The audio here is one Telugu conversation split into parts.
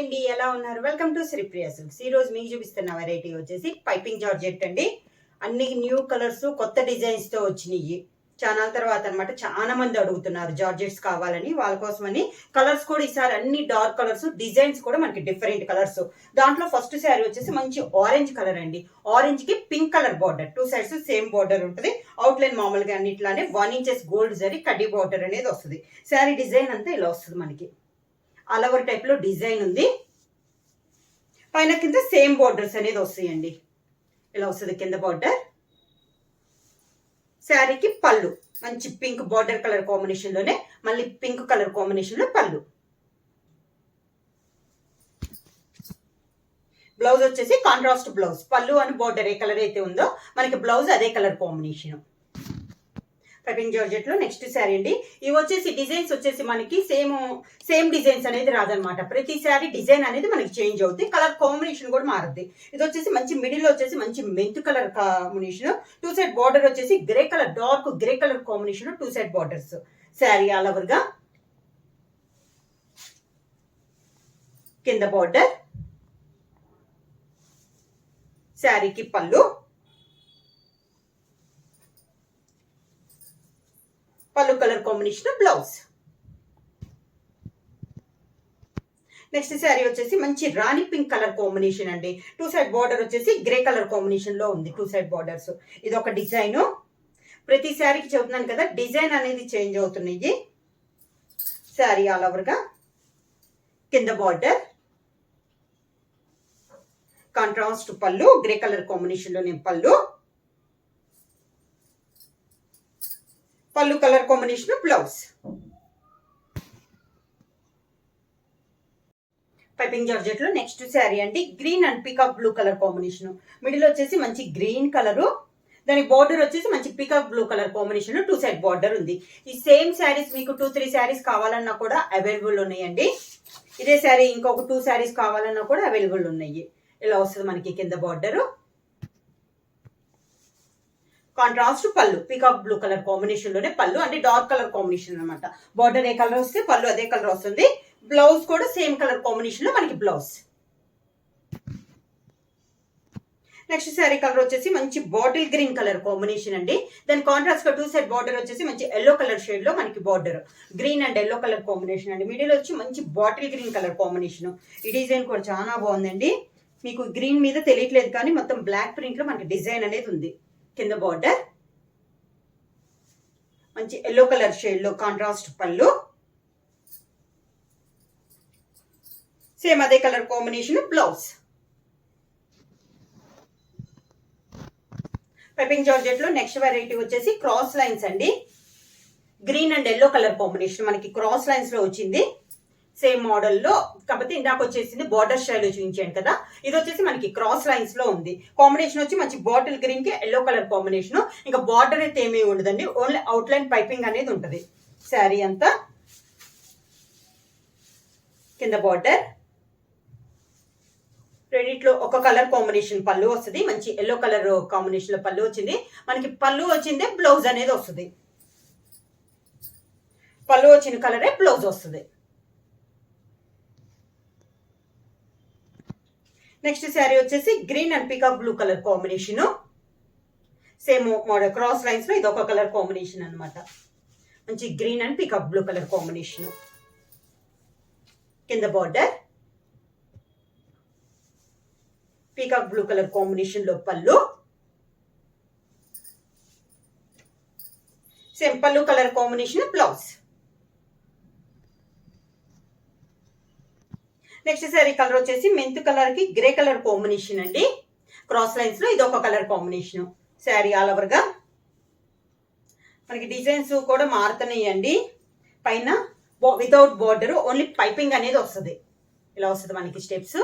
అండి, ఎలా ఉన్నారు? Welcome to Sripriya silks. ఈ రోజు మీకు చూపిస్తున్న వెరైటీ వచ్చేసి పైపింగ్ జార్జెట్ అండి. అన్ని న్యూ కలర్స్, కొత్త డిజైన్స్ తో వచ్చినాయి. చాలా తర్వాత అనమాట. చాలా మంది అడుగుతున్నారు జార్జెట్స్ కావాలని, వాళ్ళ కోసమని. కలర్స్ కూడా ఈసారి అన్ని డార్క్ కలర్స్, డిజైన్స్ కూడా మనకి డిఫరెంట్ కలర్స్. దాంట్లో ఫస్ట్ శారీ వచ్చేసి మంచి ఆరెంజ్ కలర్ అండి. ఆరెంజ్ కి pink colour border, two sides same border ఉంటుంది. అవుట్ లైన్ మామూలుగా అన్నిట్లానే 1 ఇంచెస్ గోల్డ్ జరీ కడ్డీ బార్డర్ అనేది వస్తుంది. శారీ డిజైన్ అంతా ఇలా వస్తుంది మనకి. ఆల్ ఓవర్ టైప్ లో డిజైన్ ఉంది. పైన కింద సేమ్ బార్డర్స్ అనేది వస్తాయండి. ఇలా వస్తుంది కింద బార్డర్. శారీకి పళ్ళు మంచి పింక్ బార్డర్ కలర్ కాంబినేషన్ లోనే మళ్ళీ పింక్ కలర్ కాంబినేషన్ లో పళ్ళు. బ్లౌజ్ వచ్చేసి కాంట్రాస్ట్ బ్లౌజ్. పళ్ళు అని బార్డర్ ఏ కలర్ అయితే ఉందో మనకి బ్లౌజ్ అదే కలర్ కాంబినేషన్. పైపింగ్ జార్జెట్ లో నెక్స్ట్ శారీ అండి. ఇవి వచ్చేసి డిజైన్స్ వచ్చేసి మనకి సేమ్ డిజైన్స్ అనేది రాదనమాట. ప్రతి శారీ డిజైన్ అనేది మనకి చేంజ్ అవుతుంది. కలర్ కాంబినేషన్ కూడా మారుద్ది. ఇది వచ్చేసి మంచి మిడిల్ వచ్చేసి మంచి mint colour combination. Two side border వచ్చేసి grey colour, dark grey colour combination, two side borders. Sari all over గా కింద బార్డర్. శారీకి పళ్ళు, పళ్ళు colour combination blouse. Next sari వచ్చేసి మంచి రాణి పింక్ కలర్ కాంబినేషన్ అండి. టూ సైడ్ బార్డర్ వచ్చేసి గ్రే కలర్ కాంబినేషన్ లో ఉంది. Two side borders. ఇది ఒక డిజైన్. ప్రతి శారీకి చెబుతున్నాను కదా, డిజైన్ అనేది చేంజ్ అవుతున్నాయి. శారీ ఆల్ ఓవర్ గా కింద బార్డర్, కాంట్రాస్ట్ పళ్ళు, గ్రే కలర్ కాంబినేషన్ లోనే పళ్ళు, పళ్ళు colour combination blouse. Piping georgette లో నెక్స్ట్ శారీ అండి. Green and peacock blue colour combination. Middle వచ్చేసి మంచి గ్రీన్ కలర్, దాని బార్డర్ వచ్చేసి మంచి peacock blue colour combination. Two side border ఉంది. ఈ సేమ్ శారీస్ మీకు 2-3 శారీస్ కావాలన్నా కూడా అవైలబుల్ ఉన్నాయండి. ఇదే శారీ ఇంకొక 2 శారీస్ కావాలన్నా కూడా అవైలబుల్ ఉన్నాయి. ఇలా వస్తుంది మనకి కింద బార్డర్. కాంట్రాస్ట్ పళ్ళు, పీకాక్ బ్లూ కలర్ కాంబినేషన్ లోనే పళ్ళు, అంటే డార్క్ కలర్ కాంబినేషన్ అనమాట. బార్డర్ ఏ కలర్ వస్తే పళ్ళు అదే కలర్ వస్తుంది. బ్లౌజ్ కూడా సేమ్ కలర్ కాంబినేషన్ లో మనకి బ్లౌజ్. నెక్స్ట్ శారీ కలర్ వచ్చేసి మంచి బాటిల్ గ్రీన్ కలర్ కాంబినేషన్ అండి. దాని కాంట్రాస్ట్ గా టూ సైడ్ బార్డర్ వచ్చేసి మంచి ఎల్లో కలర్ షేడ్ లో మనకి border. Green and yellow colour combination అండి. మిడిల్ వచ్చి మంచి బాటిల్ గ్రీన్ కలర్ కాంబినేషన్. ఈ డిజైన్ కూడా చాలా బాగుందండి. మీకు గ్రీన్ మీద తెలియట్లేదు కానీ మొత్తం బ్లాక్ ప్రింట్ లో మనకి డిజైన్ అనేది ఉంది. కింద బార్డర్ మంచి ఎల్లో కలర్ షేడ్ లో కాంట్రాస్ట్ పళ్ళు, సేమ్ అదే colour combination blouse. Piping georgette లో నెక్స్ట్ వెరైటీ వచ్చేసి క్రాస్ లైన్స్ అండి. Green and yellow colour combination మనకి క్రాస్ లైన్స్ లో వచ్చింది. సేమ్ మోడల్ లో, కాకపోతే ఇందాక వచ్చేసింది బార్డర్ స్టైల్ చూపించాను కదా, ఇది వచ్చేసి మనకి క్రాస్ లైన్స్ లో ఉంది. కాంబినేషన్ వచ్చి మంచి బాటిల్ గ్రీన్ కి ఎల్లో కలర్ కాంబినేషన్. ఇంకా బార్డర్ అయితే ఏమీ ఉండదండి, ఓన్లీ అవుట్ లైన్ పైపింగ్ అనేది ఉంటుంది. శారీ అంతా కింద బార్డర్. రెండిట్లో ఒక కలర్ కాంబినేషన్ పళ్ళు వస్తుంది. మంచి ఎల్లో కలర్ కాంబినేషన్ లో పళ్ళు వచ్చింది మనకి. పళ్ళు వచ్చిందే బ్లౌజ్ అనేది వస్తుంది. పళ్ళు వచ్చిన కలరే బ్లౌజ్ వస్తుంది. నెక్స్ట్ శారీ వచ్చేసి green and peacock blue colour combination. Same model cross lines లో ఇది ఒక కలర్ కాంబినేషన్ అనమాట. మంచి green and peacock blue colour combination. కింద border, peacock blue colour combination లో పళ్ళు, సేమ్ పళ్ళు colour combination blouse. Next sari colour వచ్చేసి మెంత్ కలర్ కి గ్రే కలర్ కాంబినేషన్ అండి. క్రాస్ లైన్స్ లో ఇది ఒక colour combination. Sari all over గా మనకి డిజైన్స్ కూడా మారుతున్నాయి అండి. పైన వితౌట్ బార్డర్ ఓన్లీ పైపింగ్ అనేది వస్తుంది. ఇలా వస్తుంది మనకి స్టెప్స్.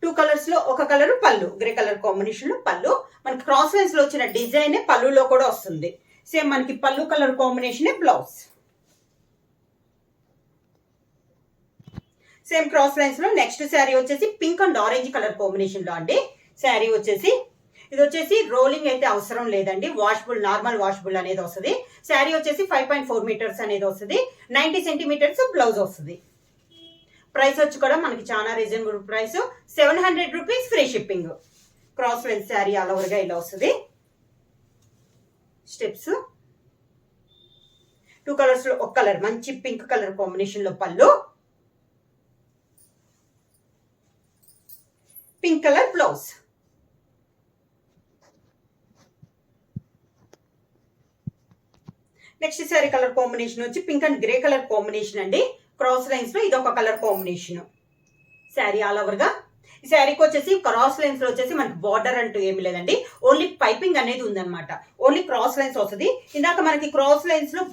2 కలర్స్ లో ఒక కలర్ పళ్ళు, గ్రే కలర్ కాంబినేషన్ లో పళ్ళు. మనకి క్రాస్ లైన్స్ లో వచ్చిన డిజైన్ పళ్ళులో కూడా వస్తుంది. సేమ్ మనకి పళ్ళు colour combination blouse. Same cross lines లో నెక్స్ట్ శారీ వచ్చేసి pink and orange colour combination లో అండి. శారీ వచ్చేసి ఇది వచ్చేసి రోలింగ్ అయితే అవసరం లేదండి, వాషబుల్, నార్మల్ వాషబుల్ అనేది వస్తుంది. శారీ వచ్చేసి 5.4 మీటర్స్ అనేది వస్తుంది. 90 సెంటీమీటర్స్ బ్లౌజ్ వస్తుంది. ప్రైస్ వచ్చి కూడా మనకి చాలా reasonable price, 700 rupees free shipping. Cross lens sari all ఓవర్గా ఇలా వస్తుంది. స్టెప్స్ 2 కలర్స్ లో ఒక కలర్ మంచి పింక్ కలర్ కాంబినేషన్ లో పళ్ళు, pink colour blouse. Next sari colour combination వచ్చి pink and grey colour combination అండి. క్రాస్ లైన్స్ లో ఇది ఒక colour combination. Sari all over గా ఈ శారీకి వచ్చేసి క్రాస్ లైన్స్ లో వచ్చేసి మనకి బార్డర్ అంటూ ఏమి లేదండి, ఓన్లీ పైపింగ్ అనేది ఉందన్నమాట. ఓన్లీ క్రాస్ లైన్స్ వస్తుంది. ఇందాక మనకి క్రాస్ లైన్స్ లో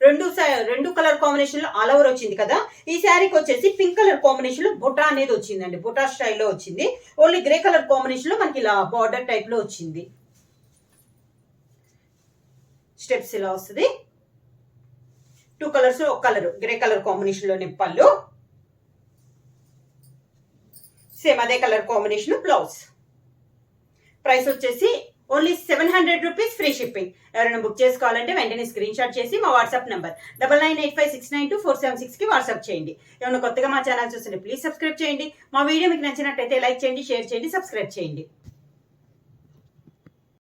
రెండు కలర్ కాంబినేషన్ లో ఆల్ ఓవర్ వచ్చింది కదా, ఈ శారీకి వచ్చేసి పింక్ కలర్ కాంబినేషన్ లో బుటా అనేది వచ్చిందండి. బుటా స్టైల్లో వచ్చింది. ఓన్లీ గ్రే కలర్ కాంబినేషన్ లో మనకి ఇలా బార్డర్ టైప్ లో వచ్చింది. స్టెప్స్ ఇలా వస్తుంది. 2 కలర్స్ ఒక కలర్ గ్రే కలర్ కాంబినేషన్ లోని పళ్ళు, సేమ్ అదే కలర్ కాంబినేషన్ బ్లౌజ్. ప్రైస్ వచ్చేసి ఓన్లీ 700 రూపీస్ ఫ్రీ షిప్పింగ్. ఎవరైనా బుక్ చేసుకోవాలంటే వెంటనే స్క్రీన్ షాట్ చేసి మా వాట్సాప్ నెంబర్ 9985692476 కి వాట్సాప్ చేయండి. ఏమైనా కొత్తగా మా ఛానల్ చూస్తుంటే ప్లీజ్ సబ్స్క్రైబ్ చేయండి. మా వీడియో మీకు నచ్చినట్టయితే లైక్ చేయండి, షేర్ చేయండి, సబ్స్క్రైబ్ చేయండి.